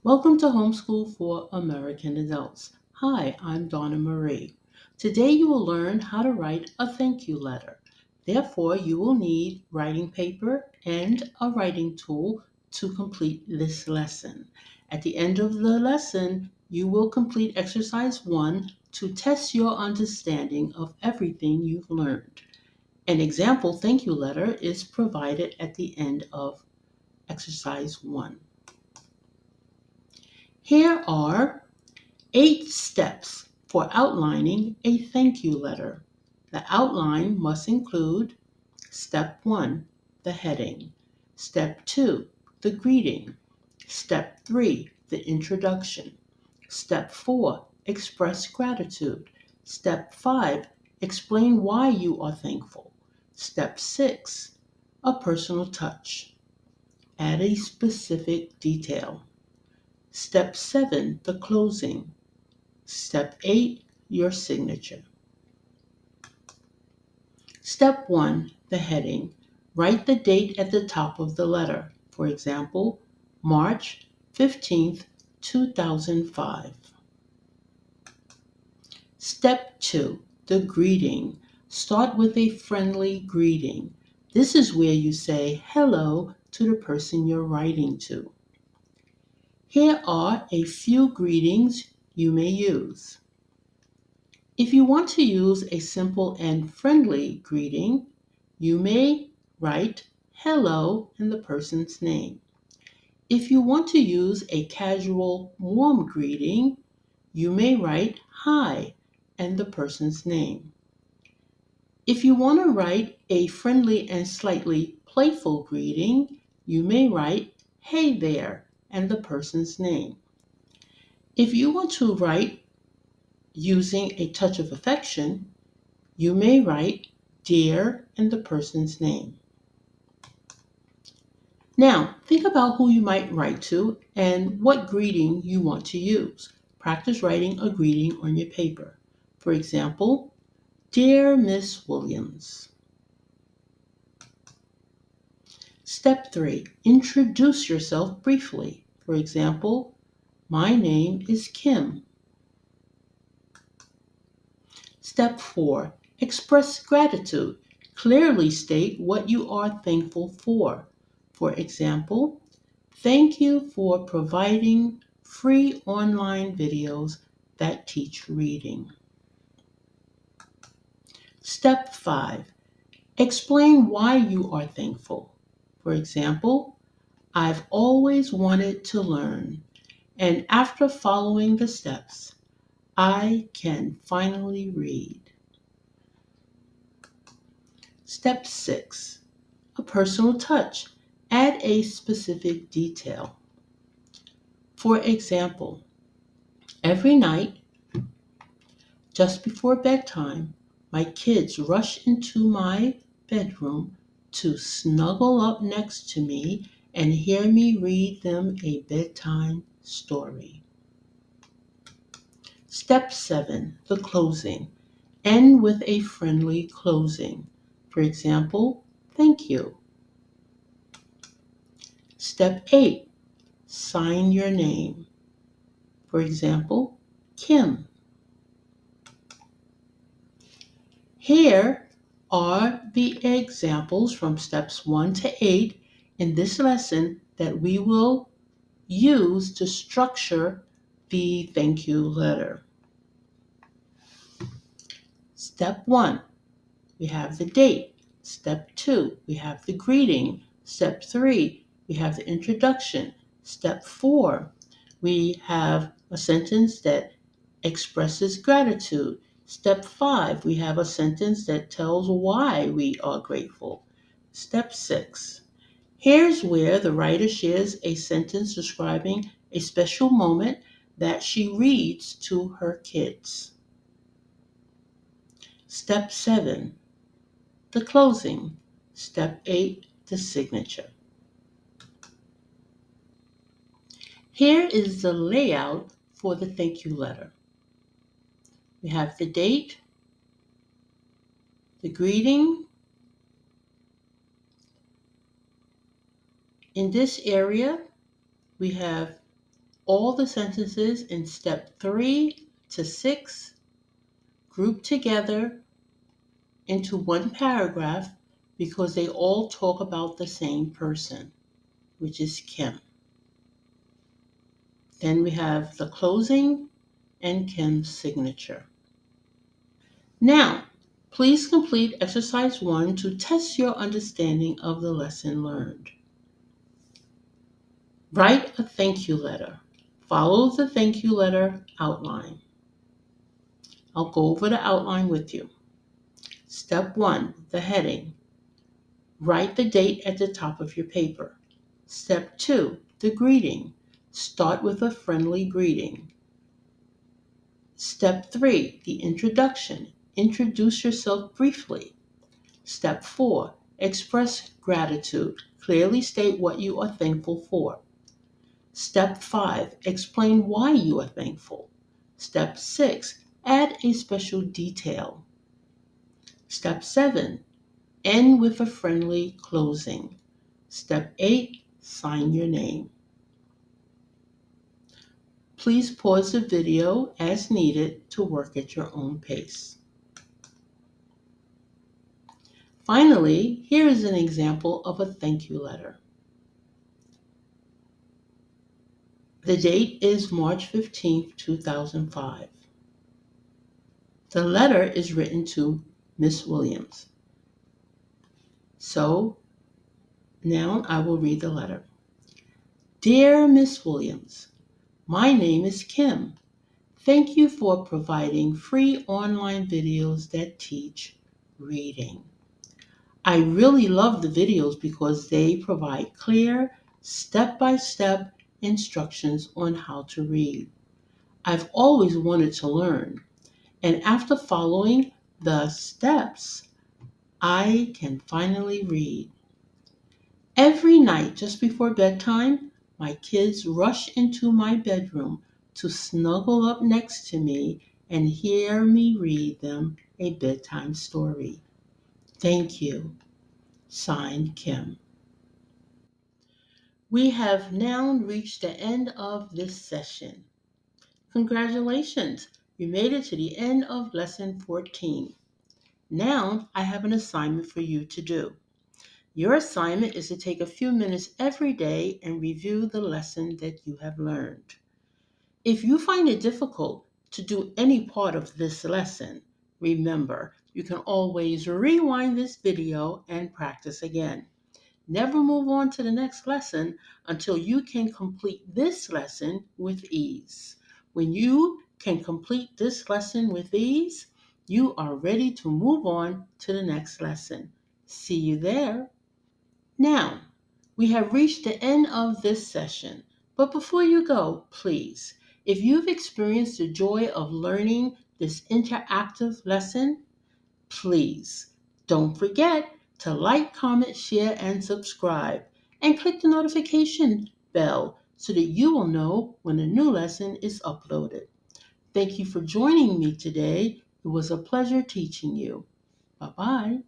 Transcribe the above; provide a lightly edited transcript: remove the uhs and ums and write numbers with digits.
Welcome to Homeschool for American Adults. Hi, I'm Donna Marie. Today you will learn how to write a thank you letter. Therefore, you will need writing paper and a writing tool to complete this lesson. At the end of the lesson, you will complete exercise 1 to test your understanding of everything you've learned. An example thank you letter is provided at the end of exercise 1. Here are 8 steps for outlining a thank you letter. The outline must include Step 1, the heading. Step 2, the greeting. Step 3, the introduction. Step 4, express gratitude. Step 5, explain why you are thankful. Step 6, a personal touch. Add a specific detail. Step 7, the closing. Step 8, your signature. Step 1, the heading. Write the date at the top of the letter. For example, March 15th, 2005. Step 2, the greeting. Start with a friendly greeting. This is where you say hello to the person you're writing to. Here are a few greetings you may use. If you want to use a simple and friendly greeting, you may write hello in the person's name. If you want to use a casual, warm greeting, you may write hi and the person's name. If you want to write a friendly and slightly playful greeting, you may write hey there and the person's name. If you want to write using a touch of affection, you may write dear and the person's name. Now, think about who you might write to and what greeting you want to use. Practice writing a greeting on your paper. For example, Dear Miss Williams. Step 3, introduce yourself briefly. For example, my name is Kim. Step 4, express gratitude. Clearly state what you are thankful for. For example, thank you for providing free online videos that teach reading. Step 5, explain why you are thankful. For example, I've always wanted to learn, and after following the steps, I can finally read. Step 6, a personal touch. Add a specific detail. For example, every night, just before bedtime, my kids rush into my bedroom to snuggle up next to me and hear me read them a bedtime story. Step 7, the closing. End with a friendly closing. For example, thank you. Step 8, sign your name. For example, Kim. Here are the examples from steps 1 to 8 in this lesson that we will use to structure the thank you letter. Step 1, we have the date. Step 2, we have the greeting. Step 3, we have the introduction. Step 4, we have a sentence that expresses gratitude. Step 5, we have a sentence that tells why we are grateful. Step 6, here's where the writer shares a sentence describing a special moment that she reads to her kids. Step 7, the closing. Step 8, the signature. Here is the layout for the thank you letter. We have the date, the greeting. In this area, we have all the sentences in step 3 to 6 grouped together into one paragraph because they all talk about the same person, which is Kim. Then we have the closing and Kim's signature. Now, please complete exercise 1 to test your understanding of the lesson learned. Write a thank you letter. Follow the thank you letter outline. I'll go over the outline with you. Step 1, the heading. Write the date at the top of your paper. Step 2, the greeting. Start with a friendly greeting. Step 3, the introduction. Introduce yourself briefly. Step 4, express gratitude. Clearly state what you are thankful for. Step 5, explain why you are thankful. Step 6, add a special detail. Step 7, end with a friendly closing. Step 8, sign your name. Please pause the video as needed to work at your own pace. Finally, here is an example of a thank you letter. The date is March 15, 2005. The letter is written to Miss Williams. So now I will read the letter. Dear Miss Williams, my name is Kim. Thank you for providing free online videos that teach reading. I really love the videos because they provide clear, step-by-step instructions on how to read. I've always wanted to learn, and after following the steps, I can finally read. Every night just before bedtime, my kids rush into my bedroom to snuggle up next to me and hear me read them a bedtime story. Thank you. Signed, Kim. We have now reached the end of this session. Congratulations! You made it to the end of lesson 14. Now I have an assignment for you to do. Your assignment is to take a few minutes every day and review the lesson that you have learned. If you find it difficult to do any part of this lesson, remember, you can always rewind this video and practice again. Never move on to the next lesson until you can complete this lesson with ease. When you can complete this lesson with ease, you are ready to move on to the next lesson. See you there. Now, we have reached the end of this session, but before you go, please, if you've experienced the joy of learning this interactive lesson, please don't forget to like, comment, share, and subscribe, and click the notification bell so that you will know when a new lesson is uploaded. Thank you for joining me today. It was a pleasure teaching you. Bye-bye.